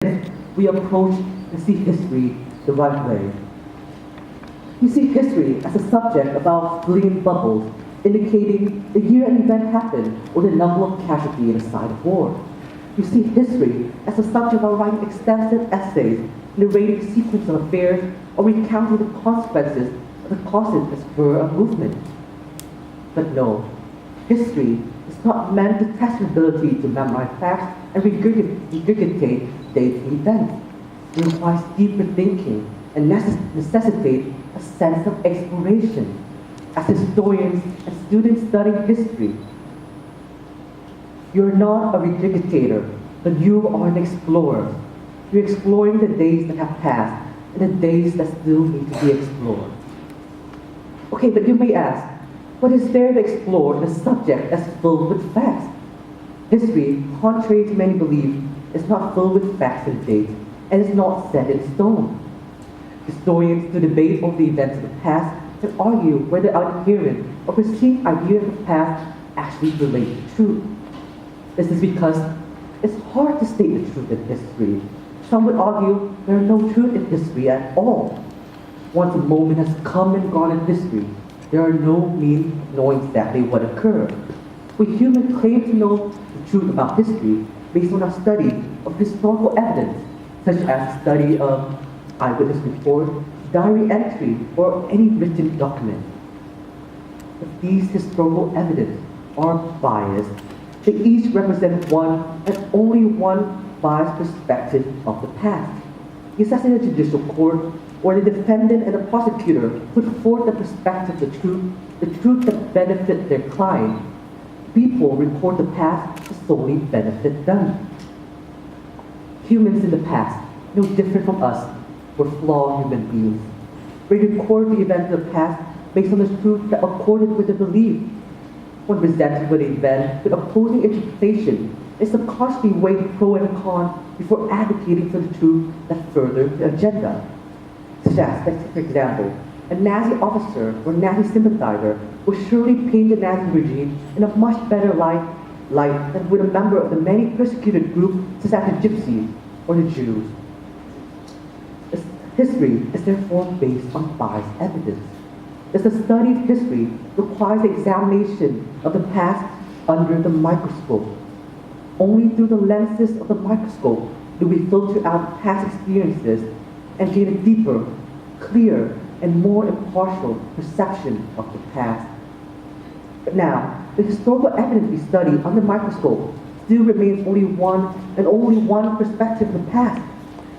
we approach and see history the right way. We see history as a subject about filling in bubbles, indicating the year an event happened or the number of casualties in a side of war. We see history as a subject about writing extensive essays, narrating a sequence of affairs, or recounting the consequences of the causes that spur a movement. But no, history is not meant to test your ability to memorize facts and regurgitate dates and events. It requires deeper thinking and necessitates a sense of exploration. As historians and students studying history, you're not a regurgitator, but you are an explorer. You're exploring the days that have passed and the days that still need to be explored. Okay, but you may ask, what is there to explore in a subject that's filled with facts? History, contrary to many believe, is not filled with facts and dates, and is not set in stone. Historians do debate over the events of the past and argue whether our inherent or perceived idea of the past actually relate to truth. This is because it's hard to state the truth in history. Some would argue there are no truth in history at all. Once a moment has come and gone in history, there are no means of knowing exactly what occurred. We humans claim to know the truth about history based on our study of historical evidence, such as study of eyewitness report, diary entry, or any written document. But these historical evidence are biased. They each represent one and only one biased perspective of the past. It's as in a judicial court where the defendant and the prosecutor put forth the perspective of the truth that benefit their client. People report the past to solely benefit them. Humans in the past, no different from us, were flawed human beings. We record the events of the past based on the truth that accorded with the belief. When presented with an event with opposing interpretation, is subconsciously weigh pro and con before advocating for the truth that furthers the agenda. Such as, for example, a Nazi officer or Nazi sympathizer will surely paint the Nazi regime in a much better light than would a member of the many persecuted groups such as the Gypsies or the Jews. History is therefore based on biased evidence. As the study of history requires the examination of the past under the microscope. Only through the lenses of the microscope do we filter out past experiences and gain a deeper, clearer, and more impartial perception of the past. But now, the historical evidence we study under the microscope still remains only one perspective of the past.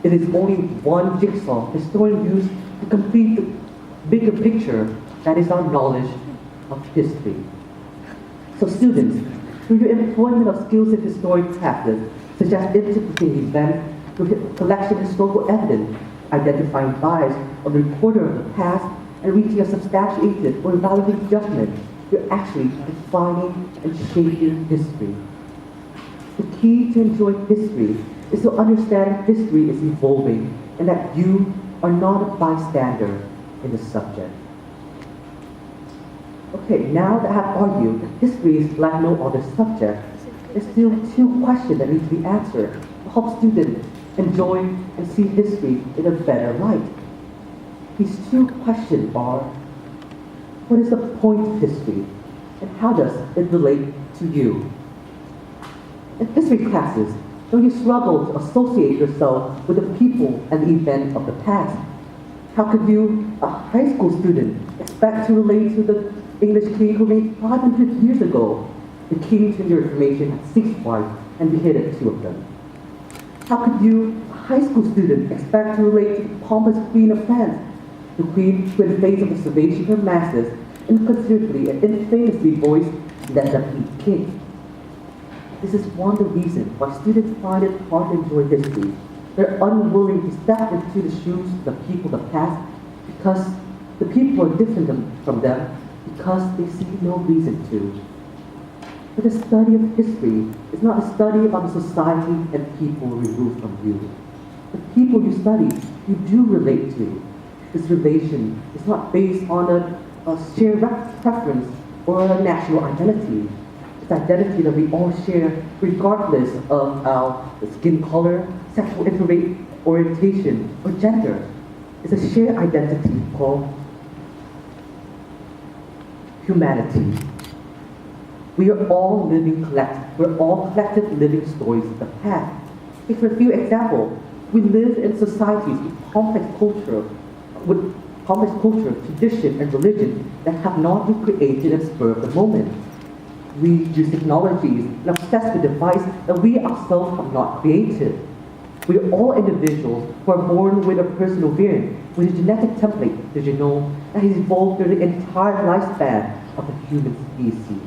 It is only one jigsaw historians use to complete the bigger picture that is our knowledge of history. So students, through your employment of skills in historic classes, such as interpreting events through collection of historical evidence, identifying bias of the reporter of the past, and reaching a substantiated or evaluating judgment, you're actually defining and shaping history. The key to enjoy history is to understand history is evolving and that you are not a bystander in the subject. Okay, now that I have argued that history is like no other subject, there's still two questions that need to be answered to help students enjoy and see history in a better light. These two questions are, what is the point of history and how does it relate to you? In history classes, don't you struggle to associate yourself with the people and the events of the past? How could you, a high school student, expect to relate to the English king who reigned 500 years ago? The king, to your information, had 6 wives and beheaded 2 of them. How could you, a high school student, expect to relate to the pompous queen of France, the queen who in the face of the starvation of her masses, inconsiderately and infamously voiced, "Let them eat cake"? This is one of the reasons why students find it hard to enjoy history. They're unwilling to step into the shoes of the people of the past because the people are different from them because they see no reason to. But the study of history is not a study about the society and people removed from you. The people you study, you do relate to. This relation is not based on a shared preference or a national identity. This identity that we all share regardless of our skin color, sexual orientation, or gender. It's a shared identity called humanity. We are all we're all collective living stories of the past. Take for a few examples, we live in societies with complex culture, tradition, and religion that have not been created at spur of the moment. We use technologies and obsess with devices that we ourselves have not created. We are all individuals who are born with a personal variant, with a genetic template, the genome, that has evolved through the entire lifespan of the human species.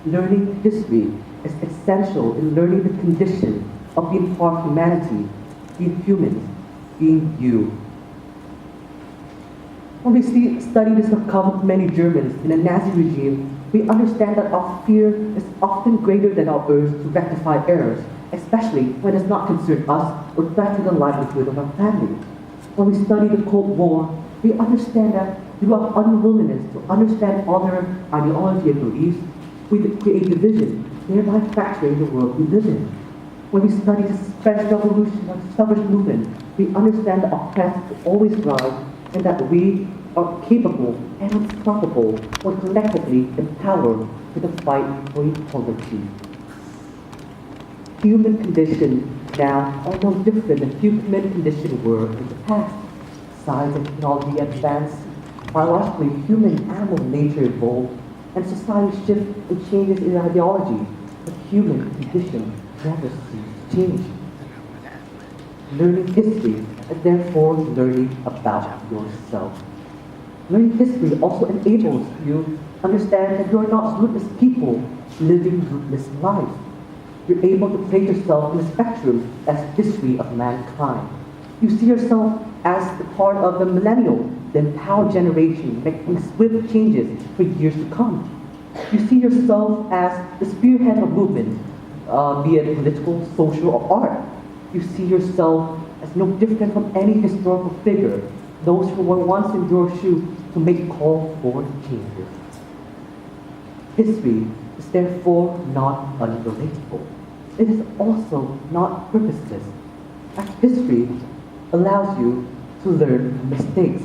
Learning history is essential in learning the condition of being part of humanity, being humans, being you. When we study the succumb of many Germans in the Nazi regime, we understand that our fear is often greater than our urge to rectify errors, especially when it does not concern us or threaten the livelihood of our family. When we study the Cold War, we understand that through our unwillingness to understand other ideology and beliefs, we create division, thereby fracturing the world we live in. When we study the French Revolution or the suffrage movement, we understand that our oppressed will always rise and that we are capable and unstoppable when collectively empowered to the fight for equality. Human conditions now are no different than human conditions were in the past. Science and technology advance, biologically human and animal nature evolve, and society shifts and changes in ideology, but human condition never ceases to change. Learning history is therefore learning about yourself. Learning history also enables you to understand that you are not rootless people living rootless lives. You're able to place yourself in the spectrum as history of mankind. You see yourself as the part of the millennial, the empowered generation making swift changes for years to come. You see yourself as the spearhead of movement, be it political, social, or art. You see yourself as no different from any historical figure, those who were once in your shoes to make call for changes. History is therefore not unrelatable. It is also not purposeless, as history allows you to learn from mistakes.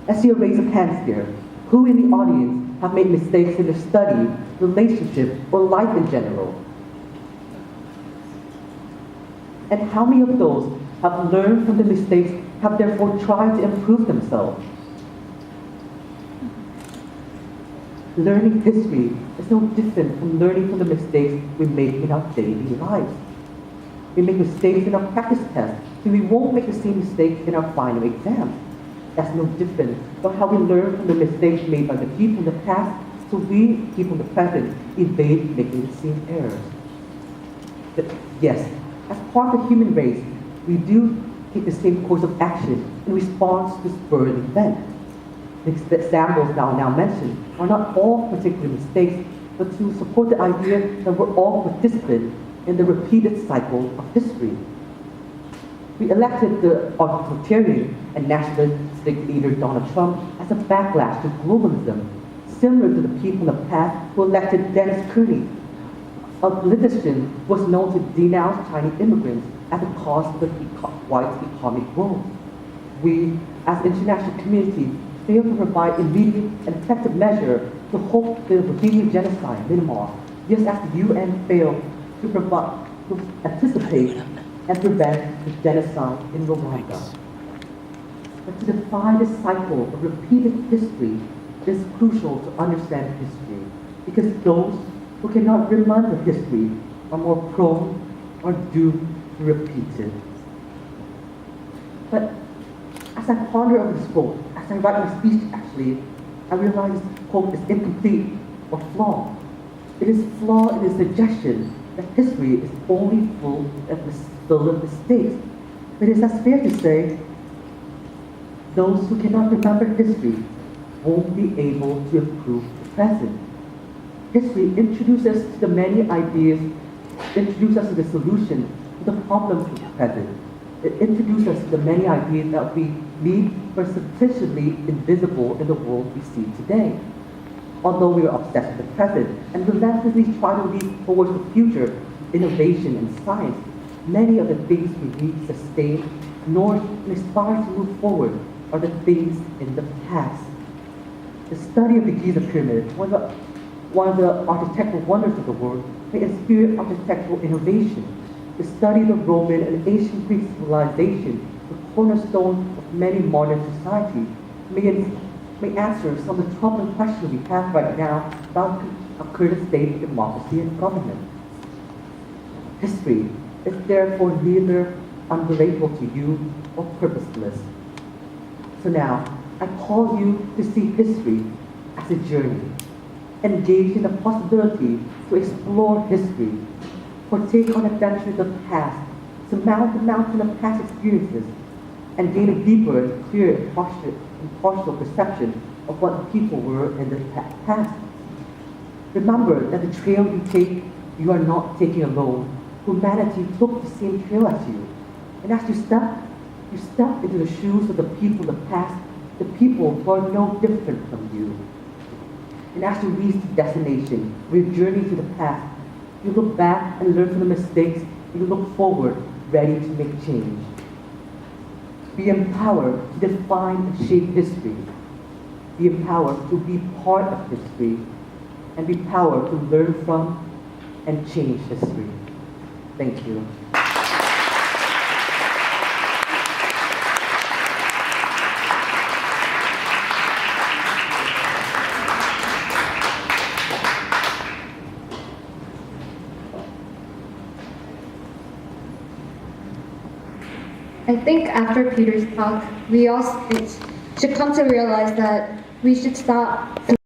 I see a raise of hands here. Who in the audience have made mistakes in their study, relationship, or life in general? And how many of those have learned from the mistakes, have therefore tried to improve themselves? Learning history is no different from learning from the mistakes we make in our daily lives. We make mistakes in our practice tests, so we won't make the same mistakes in our final exam. That's no different from how we learn from the mistakes made by the people in the past, so we, people in the present, evade making the same errors. But yes, as part of the human race, we do take the same course of action in response to spurred event. The examples now mentioned are not all particular mistakes, but to support the idea that we're all participants in the repeated cycle of history. We elected the authoritarian and nationalistic leader Donald Trump as a backlash to globalism, similar to the people in the past who elected Dennis Kearney, a politician who was known to denounce Chinese immigrants at the cost of the white economic growth. We, as an international community, failed to provide immediate and effective measure to halt the Rohingya genocide in Myanmar, just as the UN failed to anticipate and prevent the genocide in Rwanda. But to define this cycle of repeated history is crucial to understand history, because those who cannot remember history are more prone or doomed to repeat it. But as I ponder over this quote, as I write my speech actually, I realize this quote is incomplete or flawed. It is flawed in the suggestion that history is only full of mistakes. But it is as fair to say, those who cannot remember history won't be able to improve the present. History introduces us to the many ideas, introduces us to the solution to the problems of the present. It introduces us to the many ideas that we need but sufficiently invisible in the world we see today. Although we are obsessed with the present and relentlessly try to lead towards the future, innovation and science, many of the things we read, sustain, nourish, and aspire to move forward are the things in the past. The study of the Giza Pyramid, one of the architectural wonders of the world, may inspire architectural innovation. The study of the Roman and ancient Greek civilization, the cornerstone of many modern societies, may answer some of the troubling questions we have right now about our current state of democracy and government. History is therefore neither unrelatable to you or purposeless. So now, I call you to see history as a journey. Engage in the possibility to explore history, partake on adventures of the past, surmount the mountain of past experiences, and gain a deeper and clearer impartial perception of what people were in the past. Remember that the trail you take, you are not taking alone. Humanity took the same trail as you. And as you step into the shoes of the people of the past, the people who are no different from you. And as you reach the destination, your journey to the past, you look back and learn from the mistakes, and you look forward, ready to make change. Be empowered to define and shape history. Be empowered to be part of history, and be empowered to learn from and change history. Thank you. I think after Peter's talk, we all should come to realize that we should stop